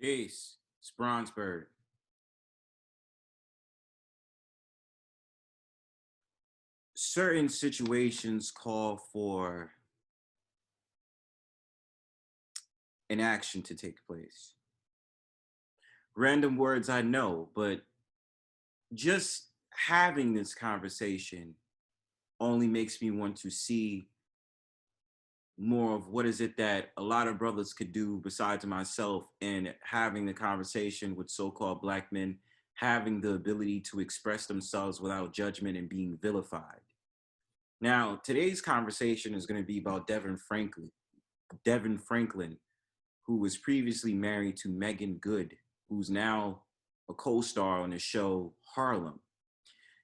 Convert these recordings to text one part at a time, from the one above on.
Peace. It's Bronzebird. Certain situations call for an action to take place. Random words I know, but just having this conversation only makes me want to see more of what is it that a lot of brothers could do besides myself and having the conversation with so-called black men, having the ability to express themselves without judgment and being vilified. Now, today's conversation is going to be about Devon Franklin, who was previously married to Meagan Good, who's now a co-star on the show Harlem.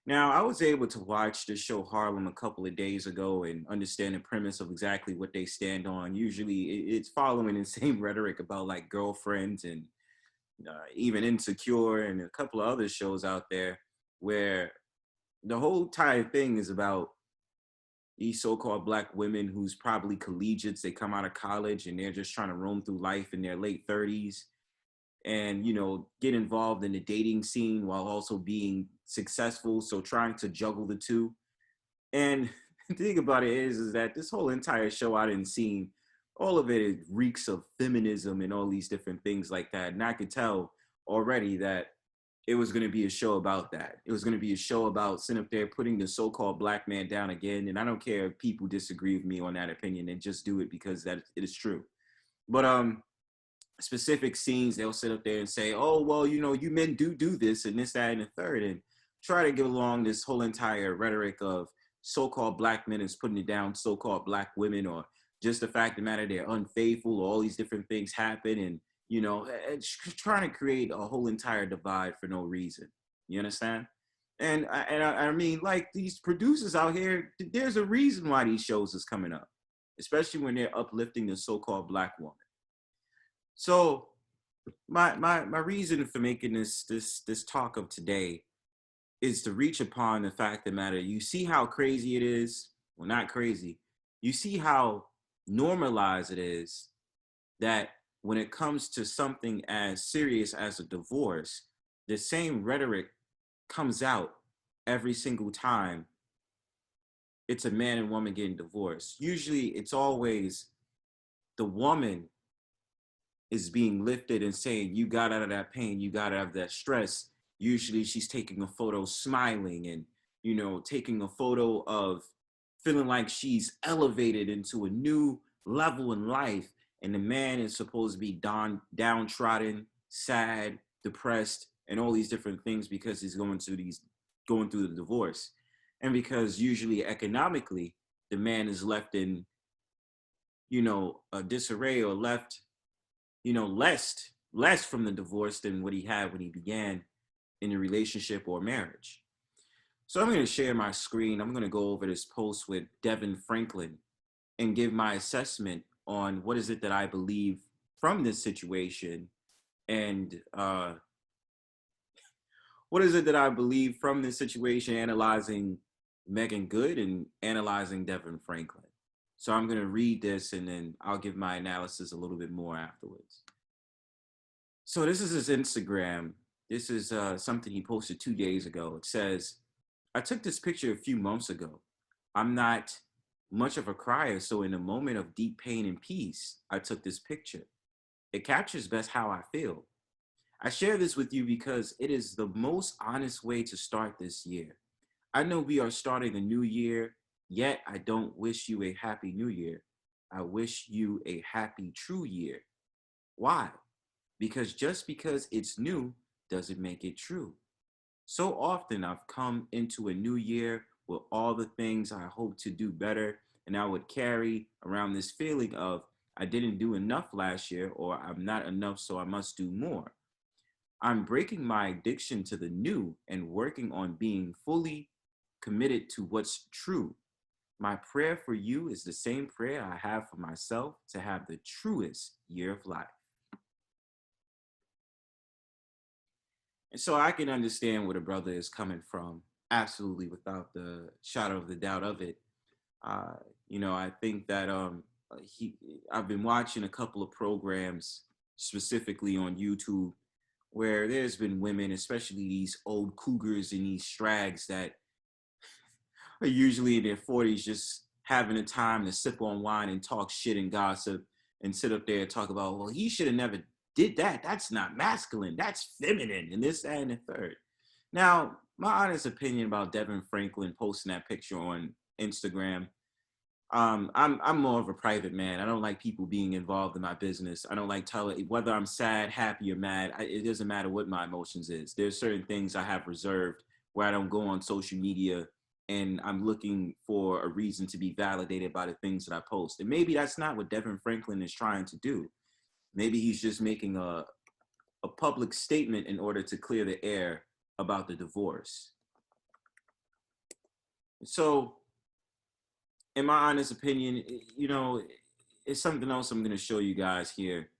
Now, I was able to watch the show Harlem a couple of days ago and understand the premise of exactly what they stand on. Usually, it's following the same rhetoric about like girlfriends and even Insecure and a couple of other shows out there where the whole entire thing is about these so-called black women who's probably collegiates. They come out of college and they're just trying to roam through life in their late 30s and get involved in the dating scene while also being successful, so trying to juggle the two. And the thing about it is that this whole entire show I didn't see, all of it reeks of feminism and all these different things like that. And I could tell already that it was going to be a show about that. It was going to be a show about sitting up there putting the so-called black man down again. And I don't care if people disagree with me on that opinion, and just do it because that it is true. But specific scenes, they'll sit up there and say, "Oh, well, you men do this and this, that, and the third," and try to get along this whole entire rhetoric of so-called black men is putting it down so-called black women, or just the fact of the matter they're unfaithful, or all these different things happen, and trying to create a whole entire divide for no reason. You understand? And I mean, like, these producers out here, there's a reason why these shows is coming up, especially when they're uplifting the so-called black woman. So my reason for making this talk of today is to reach upon the fact of the matter. You see how crazy it is? Well, not crazy. You see how normalized it is that when it comes to something as serious as a divorce, the same rhetoric comes out every single time it's a man and woman getting divorced. Usually it's always the woman is being lifted and saying, "You got out of that pain, you got out of that stress." Usually she's taking a photo smiling and, taking a photo of feeling like she's elevated into a new level in life. And the man is supposed to be downtrodden, sad, depressed, and all these different things because he's going through the divorce. And because usually economically, the man is left in, a disarray, or left less from the divorce than what he had when he began in a relationship or marriage. So I'm going to share my screen. I'm going to go over this post with Devon Franklin and give my assessment on what is it that I believe from this situation, and what is it that I believe from this situation, analyzing Meagan Good and analyzing Devon Franklin. So I'm going to read this and then I'll give my analysis a little bit more afterwards. So this is his Instagram. This is something he posted 2 days ago. It says, "I took this picture a few months ago. I'm not much of a crier, so in a moment of deep pain and peace, I took this picture. It captures best how I feel. I share this with you because it is the most honest way to start this year. I know we are starting a new year, yet I don't wish you a happy new year. I wish you a happy true year. Why? Because just because it's new doesn't make it true. So often I've come into a new year with all the things I hope to do better, and I would carry around this feeling of I didn't do enough last year, or I'm not enough, so I must do more. I'm breaking my addiction to the new and working on being fully committed to what's true. My prayer for you is the same prayer I have for myself, to have the truest year of life." And so I can understand where the brother is coming from, absolutely, without the shadow of the doubt of it. Uh, I think that he I've been watching a couple of programs specifically on YouTube, where there's been women, especially these old cougars and these strags that are usually in their 40s, just having a time to sip on wine and talk shit and gossip and sit up there and talk about, well, he should have never did that. That's not masculine. That's feminine. And this, that, and the third. Now, my honest opinion about Devon Franklin posting that picture on Instagram, I'm more of a private man. I don't like people being involved in my business. I don't like telling whether I'm sad, happy, or mad. It doesn't matter what my emotions is. There's certain things I have reserved where I don't go on social media and I'm looking for a reason to be validated by the things that I post. And maybe that's not what Devon Franklin is trying to do. Maybe he's just making a public statement in order to clear the air about the divorce. So, in my honest opinion, it's something else I'm going to show you guys here.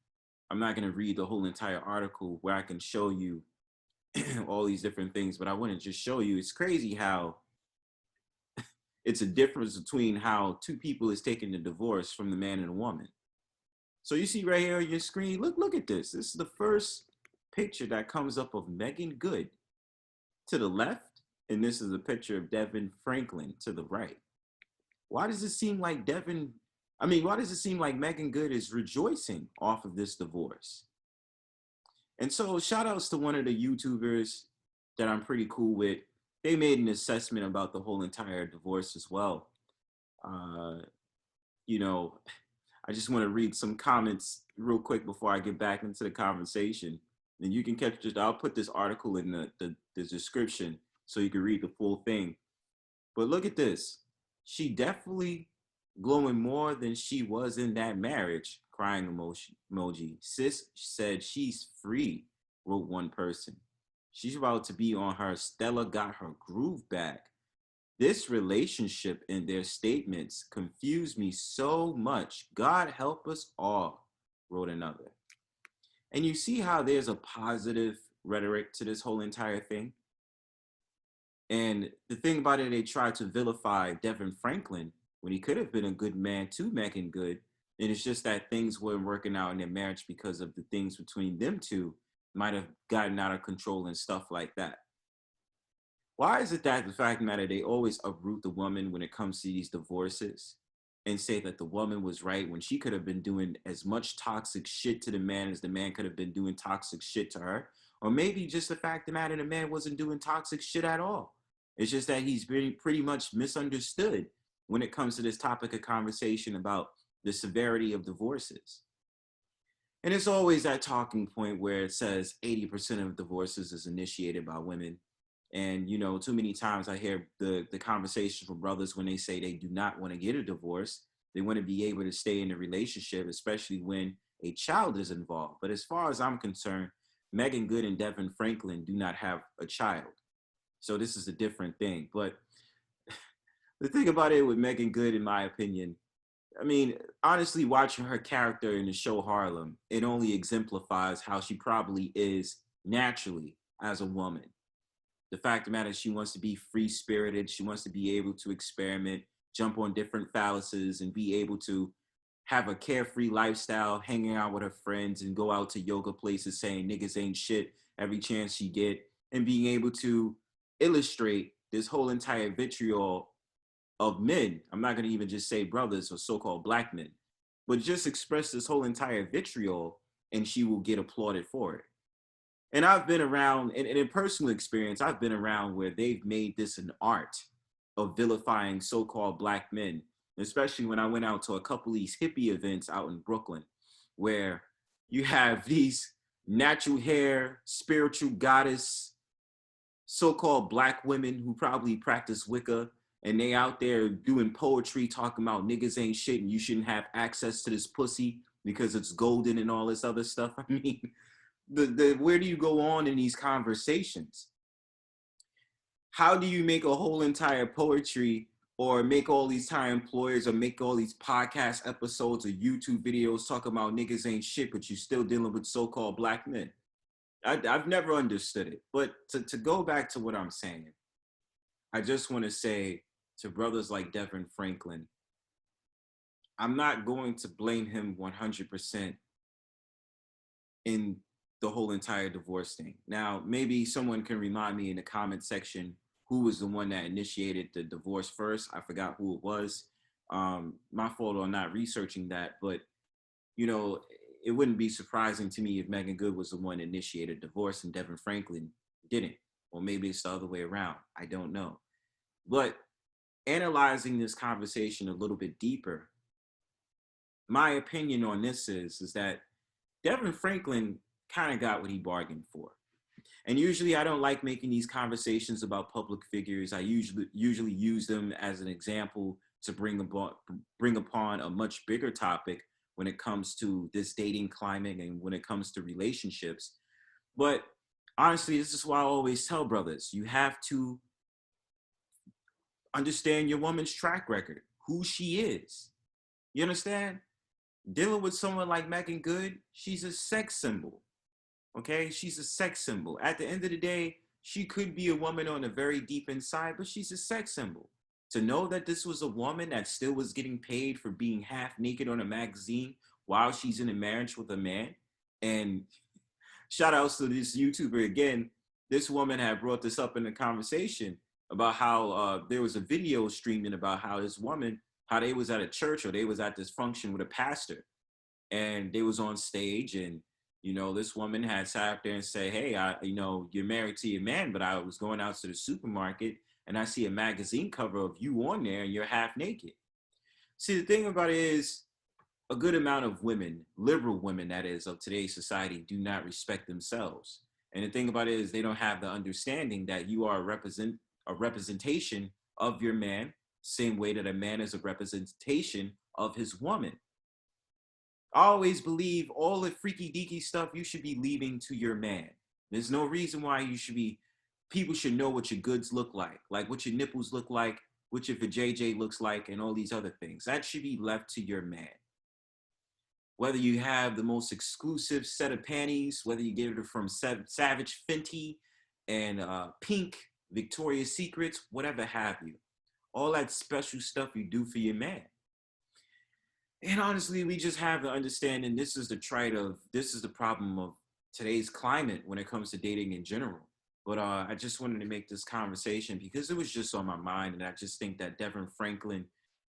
I'm not going to read the whole entire article where I can show you all these different things, but I want to just show you it's crazy how it's a difference between how two people is taking the divorce from the man and the woman. So you see right here on your screen, look at this. This is the first picture that comes up of Meagan Good to the left, and this is a picture of Devon Franklin to the right. Why does it seem like why does it seem like Meagan Good is rejoicing off of this divorce? And so shout outs to one of the YouTubers that I'm pretty cool with. They made an assessment about the whole entire divorce as well. You know, I just want to read some comments real quick before I get back into the conversation. And you can catch it. I'll put this article in the description so you can read the full thing. But look at this. She definitely glowing more than she was in that marriage. Crying emoji. Sis said she's free, wrote one person. She's about to be on her Stella got her groove back. This relationship and their statements confuse me so much. God help us all, wrote another. And you see how there's a positive rhetoric to this whole entire thing? And the thing about it, they tried to vilify Devon Franklin when he could have been a good man to Meagan Good. And it's just that things weren't working out in their marriage because of the things between them two might have gotten out of control and stuff like that. Why is it that the fact of the matter, they always uproot the woman when it comes to these divorces and say that the woman was right when she could have been doing as much toxic shit to the man as the man could have been doing toxic shit to her? Or maybe just the fact of the matter, the man wasn't doing toxic shit at all. It's just that he's been pretty much misunderstood when it comes to this topic of conversation about the severity of divorces. And it's always that talking point where it says 80% of divorces is initiated by women. And, too many times I hear the conversation from brothers when they say they do not want to get a divorce. They want to be able to stay in a relationship, especially when a child is involved. But as far as I'm concerned, Meagan Good and Devon Franklin do not have a child. So this is a different thing. But the thing about it with Meagan Good, in my opinion, honestly, watching her character in the show Harlem, it only exemplifies how she probably is naturally as a woman. The fact of the matter is she wants to be free-spirited. She wants to be able to experiment, jump on different phalluses, and be able to have a carefree lifestyle, hanging out with her friends and go out to yoga places saying niggas ain't shit every chance she get, and being able to illustrate this whole entire vitriol of men. I'm not going to even just say brothers or so-called black men, but just express this whole entire vitriol and she will get applauded for it. And I've been around, and in personal experience, I've been around where they've made this an art of vilifying so-called black men, especially when I went out to a couple of these hippie events out in Brooklyn, where you have these natural hair, spiritual goddess, so-called black women who probably practice Wicca, and they out there doing poetry, talking about niggas ain't shit and you shouldn't have access to this pussy because it's golden and all this other stuff. Where do you go on in these conversations? How do you make a whole entire poetry or make all these time employers or make all these podcast episodes or YouTube videos talking about niggas ain't shit, but you're still dealing with so-called black men? I've never understood it. But to go back to what I'm saying, I just want to say to brothers like Devon Franklin, I'm not going to blame him 100% in the whole entire divorce thing. Now, maybe someone can remind me in the comment section who was the one that initiated the divorce first. I forgot who it was. My fault on not researching that, but you know, it wouldn't be surprising to me if Meagan Good was the one that initiated divorce and Devon Franklin didn't. Or maybe it's the other way around. I don't know. But analyzing this conversation a little bit deeper, my opinion on this is that Devon Franklin kind of got what he bargained for. And usually I don't like making these conversations about public figures. I usually use them as an example to bring upon a much bigger topic when it comes to this dating climate and when it comes to relationships. But honestly, this is why I always tell brothers, you have to understand your woman's track record, who she is. You understand? Dealing with someone like Meagan Good, she's a sex symbol. Okay, she's a sex symbol. At the end of the day, she could be a woman on the very deep inside, but she's a sex symbol. To know that this was a woman that still was getting paid for being half naked on a magazine while she's in a marriage with a man. And shout outs to this YouTuber again. This woman had brought this up in the conversation about how there was a video streaming about how this woman, how they was at a church or they was at this function with a pastor, and they was on stage, and this woman had sat up there and say, hey, you're married to your man, but I was going out to the supermarket and I see a magazine cover of you on there and you're half naked. See, the thing about it is a good amount of women, liberal women, that is, of today's society, do not respect themselves. And the thing about it is they don't have the understanding that you are a representation of your man, same way that a man is a representation of his woman. I always believe all the freaky deaky stuff you should be leaving to your man. There's no reason why people should know what your goods look like what your nipples look like, what your vajayjay looks like, and all these other things. That should be left to your man. Whether you have the most exclusive set of panties, whether you get it from Savage Fenty and Pink, Victoria's Secrets, whatever have you. All that special stuff you do for your man. And honestly, we just have to understand, and this is the problem of today's climate when it comes to dating in general. But I just wanted to make this conversation because it was just on my mind, and I just think that Devon Franklin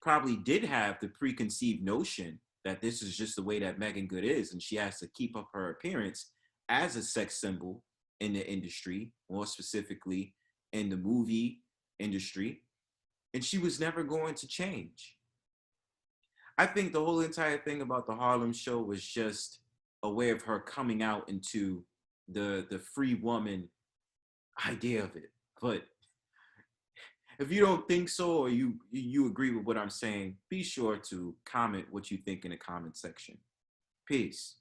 probably did have the preconceived notion that this is just the way that Meagan Good is, and she has to keep up her appearance as a sex symbol in the industry, more specifically in the movie industry, and she was never going to change. I think the whole entire thing about the Harlem show was just a way of her coming out into the free woman idea of it. But if you don't think so, or you agree with what I'm saying, be sure to comment what you think in the comment section. Peace.